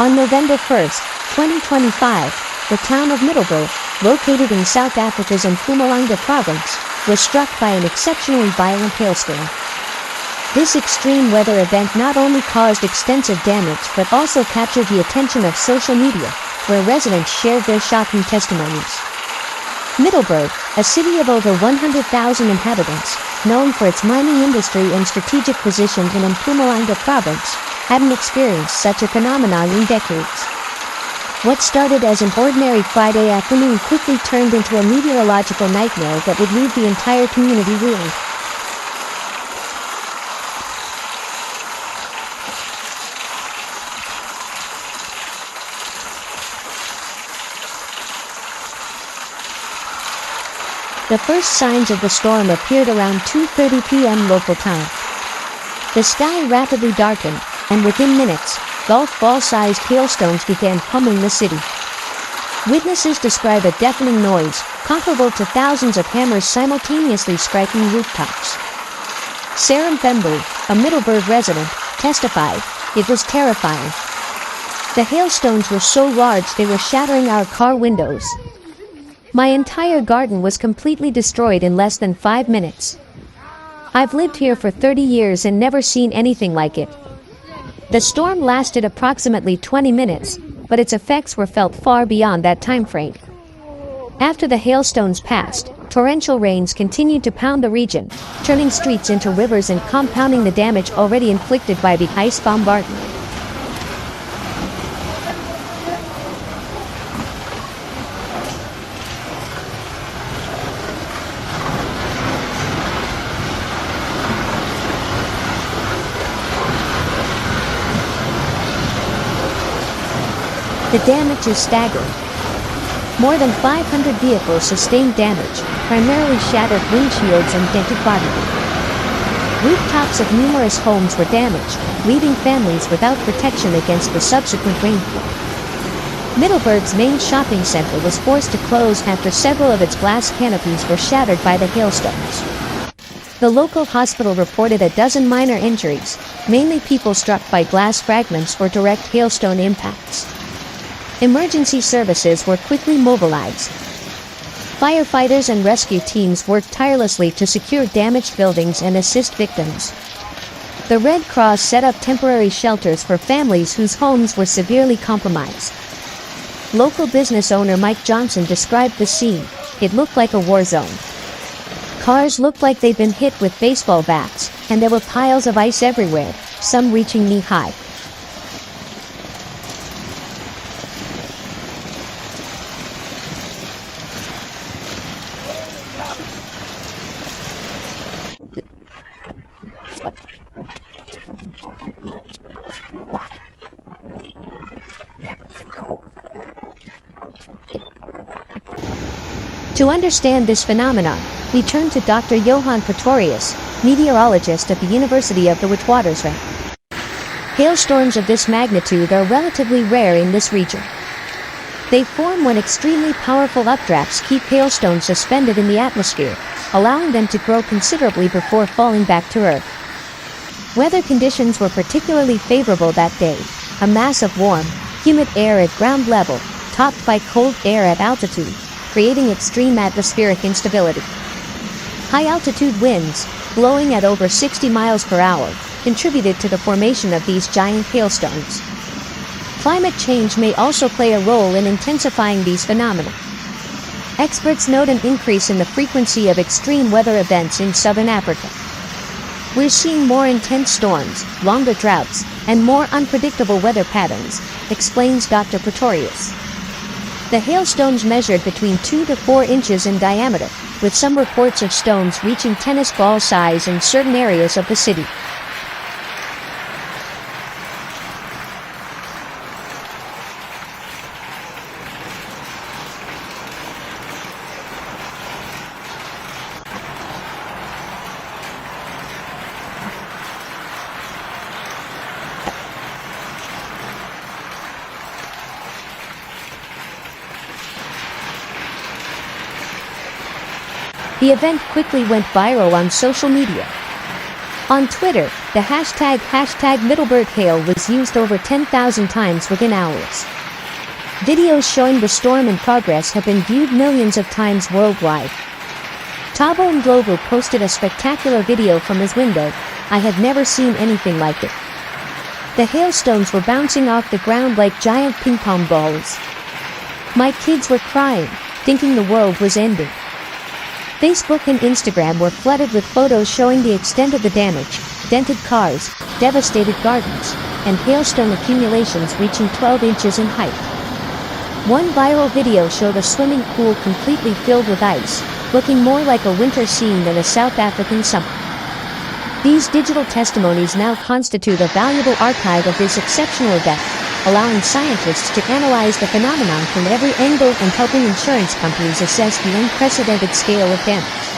On November 1st, 2025, the town of Middelburg, located in South Africa's Mpumalanga province, was struck by an exceptionally violent hailstorm. This extreme weather event not only caused extensive damage but also captured the attention of social media, where residents shared their shocking testimonies. Middelburg, a city of over 100,000 inhabitants, known for its mining industry and strategic position in Mpumalanga province, hadn't experienced such a phenomenon in decades. What started as an ordinary Friday afternoon quickly turned into a meteorological nightmare that would leave the entire community reeling. The first signs of the storm appeared around 2:30 p.m. local time. The sky rapidly darkened, and within minutes, golf ball-sized hailstones began pummeling the city. Witnesses describe a deafening noise, comparable to thousands of hammers simultaneously striking rooftops. Sarah Mpumalanga, a Middelburg resident, testified, "It was terrifying. The hailstones were so large they were shattering our car windows. My entire garden was completely destroyed in less than 5 minutes. I've lived here for 30 years and never seen anything like it." The storm lasted approximately 20 minutes, but its effects were felt far beyond that time frame. After the hailstones passed, torrential rains continued to pound the region, turning streets into rivers and compounding the damage already inflicted by the ice bombardment. The damage is staggering. More than 500 vehicles sustained damage, primarily shattered windshields and dented bodies. Rooftops of numerous homes were damaged, leaving families without protection against the subsequent rainfall. Middelburg's main shopping center was forced to close after several of its glass canopies were shattered by the hailstones. The local hospital reported a dozen minor injuries, mainly people struck by glass fragments or direct hailstone impacts. Emergency services were quickly mobilized. Firefighters and rescue teams worked tirelessly to secure damaged buildings and assist victims. The Red Cross set up temporary shelters for families whose homes were severely compromised. Local business owner Mike Johnson described the scene. "It looked like a war zone. Cars looked like they'd been hit with baseball bats, and there were piles of ice everywhere, some reaching knee-high." To understand this phenomenon, we turn to Dr. Johan Pretorius, meteorologist at the University of the Witwatersrand. Hailstorms of this magnitude are relatively rare in this region. They form when extremely powerful updrafts keep hailstones suspended in the atmosphere, allowing them to grow considerably before falling back to Earth. Weather conditions were particularly favorable that day. A mass of warm, humid air at ground level, topped by cold air at altitude, creating extreme atmospheric instability. High-altitude winds, blowing at over 60 miles per hour, contributed to the formation of these giant hailstones. Climate change may also play a role in intensifying these phenomena. Experts note an increase in the frequency of extreme weather events in southern Africa. We're seeing more intense storms, longer droughts, and more unpredictable weather patterns, explains Dr. Pretorius. The hailstones measured between 2 to 4 inches in diameter, with some reports of stones reaching tennis ball size in certain areas of the city. The event quickly went viral on social media. On Twitter, The hashtag Middelburg hail was used over 10,000 times within hours. Videos showing the storm in progress have been viewed millions of times worldwide. Tabo Ndlovu posted a spectacular video from his window. I had never seen anything like it. The hailstones were bouncing off the ground like giant ping pong balls. My kids were crying, thinking the world was ending. Facebook and Instagram were flooded with photos showing the extent of the damage: dented cars, devastated gardens, and hailstone accumulations reaching 12 inches in height. One viral video showed a swimming pool completely filled with ice, looking more like a winter scene than a South African summer. These digital testimonies now constitute a valuable archive of this exceptional event, allowing scientists to analyze the phenomenon from every angle and helping insurance companies assess the unprecedented scale of damage.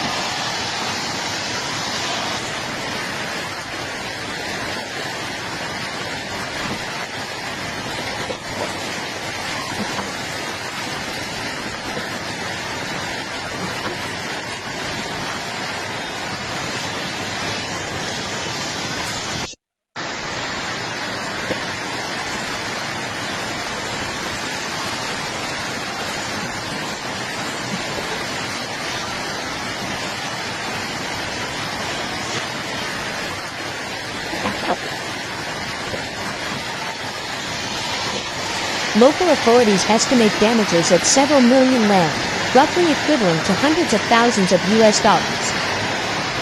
Local authorities estimate damages at several million rand, roughly equivalent to hundreds of thousands of US dollars.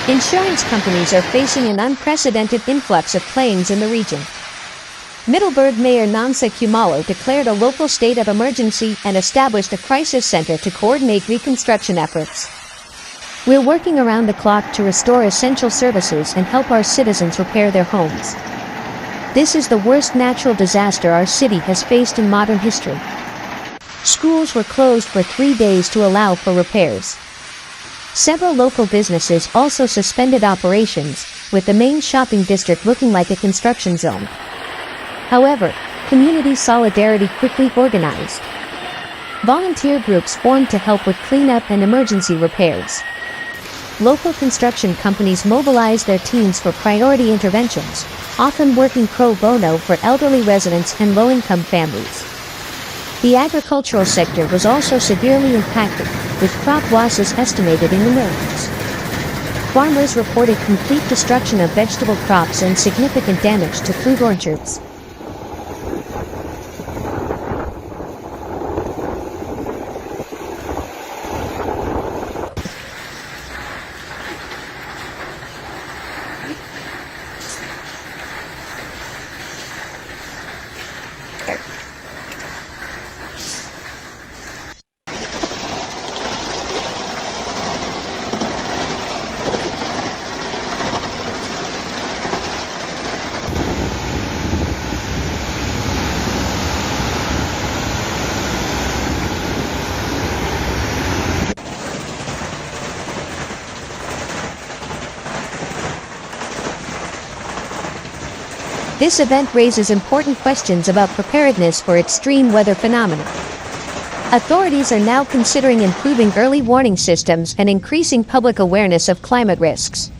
Insurance companies are facing an unprecedented influx of claims in the region. Middelburg Mayor Namsa Khumalo declared a local state of emergency and established a crisis center to coordinate reconstruction efforts. We're working around the clock to restore essential services and help our citizens repair their homes. This is the worst natural disaster our city has faced in modern history. Schools were closed for 3 days to allow for repairs. Several local businesses also suspended operations, with the main shopping district looking like a construction zone. However, community solidarity quickly organized. Volunteer groups formed to help with cleanup and emergency repairs. Local construction companies mobilized their teams for priority interventions, often working pro bono for elderly residents and low-income families. The agricultural sector was also severely impacted, with crop losses estimated in the millions. Farmers reported complete destruction of vegetable crops and significant damage to fruit orchards. This event raises important questions about preparedness for extreme weather phenomena. Authorities are now considering improving early warning systems and increasing public awareness of climate risks.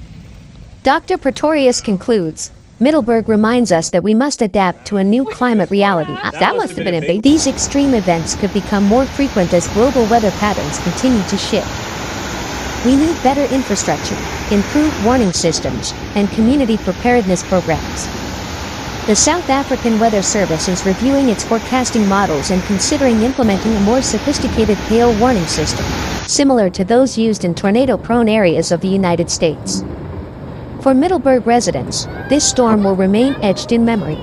Dr. Pretorius concludes, Middelburg reminds us that we must adapt to a new climate reality. That must have been a big... These extreme events could become more frequent as global weather patterns continue to shift. We need better infrastructure, improved warning systems, and community preparedness programs. The South African Weather Service is reviewing its forecasting models and considering implementing a more sophisticated hail warning system, similar to those used in tornado-prone areas of the United States. For Middelburg residents, this storm will remain etched in memory.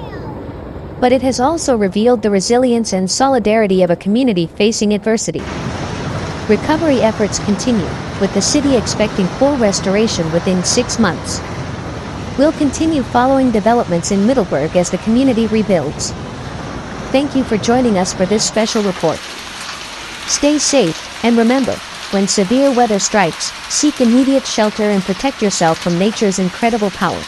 But it has also revealed the resilience and solidarity of a community facing adversity. Recovery efforts continue, with the city expecting full restoration within 6 months. We'll continue following developments in Middelburg as the community rebuilds. Thank you for joining us for this special report. Stay safe, and remember, when severe weather strikes, seek immediate shelter and protect yourself from nature's incredible power.